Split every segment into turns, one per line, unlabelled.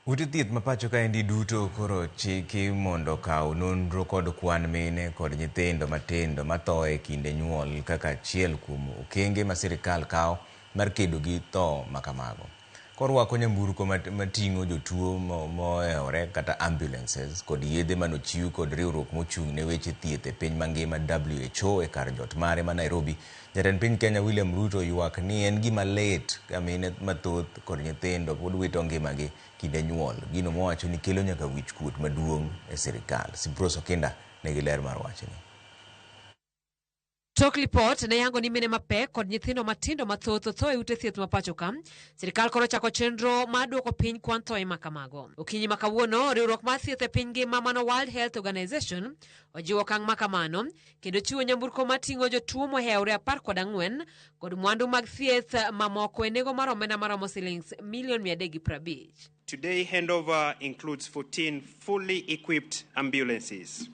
Ute thieth mapacho ka endi duto koro chiki mondo kaw nonro kod kwan mine kod nyithindo matindo mathoe kinde nyuol kaka achiel kuom okenge ma sirikal kaw mar kedo gi tho makamago. Korwako nyamburko mating'o jotuo moewore kata ambulances kod yedhe manochiw kod riwruok mochung' ne weche thieth e piny mangima WHO e kar jot mare ma Nairobi. Jatend piny Kenya William Ruto ywak ni en gima lit ka mine mathoth kod nyithindo pod wito ngimagi kinde nyuol. Gino mowacho ni kelo nyaka wich kuot maduong' e sirikal. Simproso Kinda nigi ler mar wachni.
Tok lipot ne yango ni mine mapek kod nyithindo matindo mathoth thoe ute thieth mapacho ka. Sirikal koro chako chenro mar duoko piny kwan thoe makamago. Okinyi makawuono, riwruok mar thieth e piny ngima mano World Health Organization ojiwo okang' makamano kendo chiwo nyamburko mating'o jotuo moheure 14 kod mwandu mag thieth mamoko e nengo mar omenda maromo shillings milion 350.
Today, handover includes 14 fully equipped ambulances,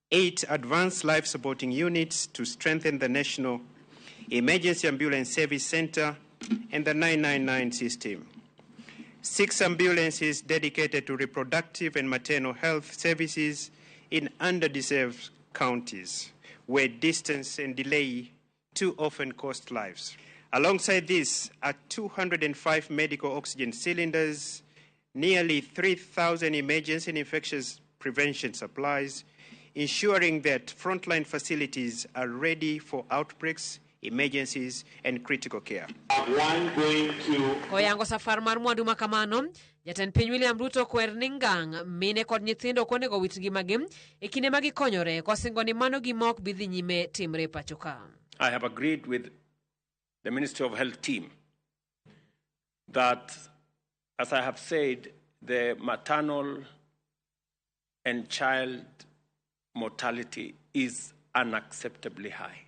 8 advanced life-supporting units to strengthen the National Emergency Ambulance Service Center and the 999 system, 6 ambulances dedicated to reproductive and maternal health services in underdeserved counties, where distance and delay too often cost lives. Alongside this are 205 medical oxygen cylinders, nearly 3,000 emergency and infectious prevention supplies, ensuring that frontline facilities are ready for outbreaks, emergencies, and critical care.
Koyango safar mar mwandu makamano, Jatend piny William Ruto kwer ningang mine kod nyithindo konego wit ngimagi e kinde ma gikonyore kosingo ni mano gima ok bi dhi nyime timre pacho ka.
I have agreed with the Ministry of Health team that, as I have said, the maternal and child mortality is unacceptably high.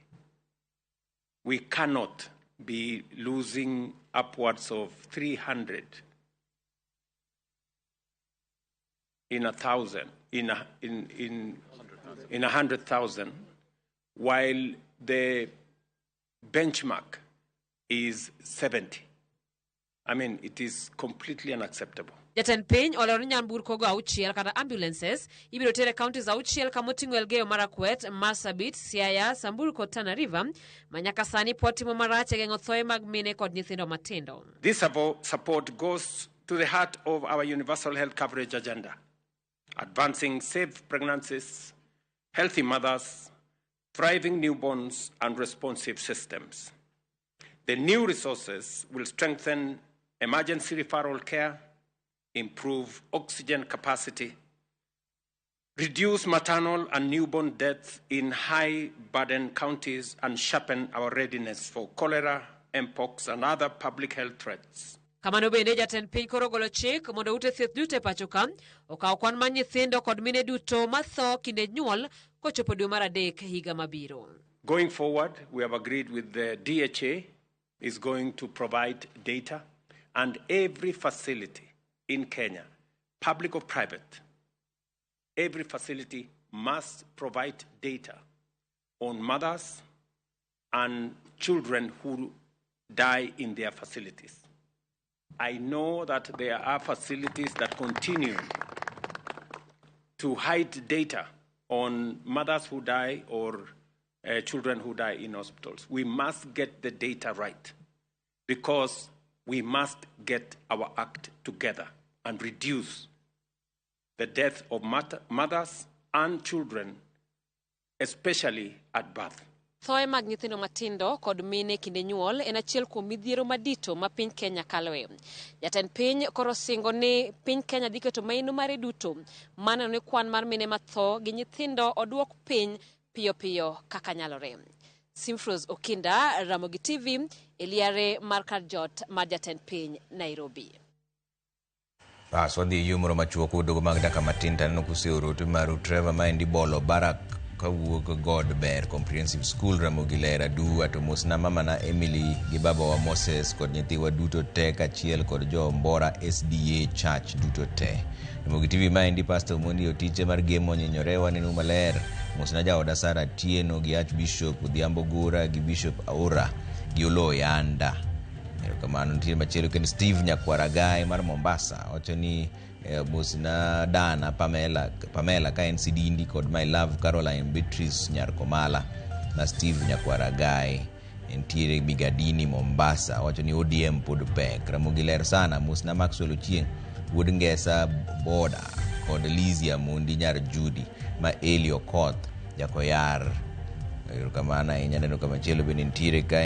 We cannot be losing upwards of 300 in 1,000, in 100,000, while the benchmark is 70. I mean, it is completely unacceptable.
Jatend piny olero ni nyamburko go auchiel kata ambulances ibiro tere counties auchiel kamoting'o Elgeyo Marakwet, Marsabit, Siaya, Samburu kod Tana River manyaka sani pod timo marach e geng'o thoe mag mine kod nyithindo matindo.
This support goes to the heart of our universal health coverage agenda, advancing safe pregnancies, healthy mothers, thriving newborns, and responsive systems. The new resources will strengthen emergency referral care, improve oxygen capacity, reduce maternal and newborn deaths in high-burden counties, and sharpen our readiness for cholera, mpox, and other public health threats.
Kamano bende jatend piny koro golo chik mondo ute thieth duto e pacho ka okaw kwan mar nyithindo kod mine duto matho kinde nyuol kochopo dwe mar adek higa mabiro.
Going forward, we have agreed with the DHA is going to provide data, and every facility in Kenya, public or private, every facility must provide data on mothers and children who die in their facilities. I know that there are facilities that continue to hide data on mothers who die or children who die in hospitals. We must get the data right because we must get our act together and reduce the death of mothers and children, especially at birth.
Thoe mag nyithindo matindo kod mine kinde nyuol en achiel kuom midhiero madito ma piny Kenya kaloe. Jatend piny koro singo ni piny Kenya dhi keto maino mare duto maneno ni kwan mar mine matho gi nyithindo oduok piny piyo piyo kaka nyalore. Simproso Kinda, Ramogi TV, eliare mar kar jot mar jatend piny Nairobi.
Wadhi yumoro machuoko dogo mag daka matin taneno kuseoro to maru Trevor maendi bolo barak kawuok God Ber Comprehensive School Ramogi lera du ato mosna mama na Emily gi baba wa Moses kod nyithiwa duto te kachiel kod jo Mbora SDA Church duto te. Ramogi TV maendi Pastor Mondi otiche mar gemo nyenyorewa nenu maler mosna jaoda Sara Tieno gi Archbishop Odhiambo Gura gi Bishop Aura gi Olo Yanda. Kamano nitiere machielo kendo Steve Nyakwaragai mar Mombasa wacho ni musna Dana Pamela ka en Sidindi kod My Love Caroline Beatrice Nyarkomala. Na Steve Nyakwaragai nitiere Migadini Mombasa wacho ni ODM pod pek. Ramogi ler sana musna Maxwell Ochieng Wuod Ngesa Boda kod Lizia Mundi nyar Judy ma Elio Koth Jakoyar. Kamano ahinya neno kamachielo bende nitiere ka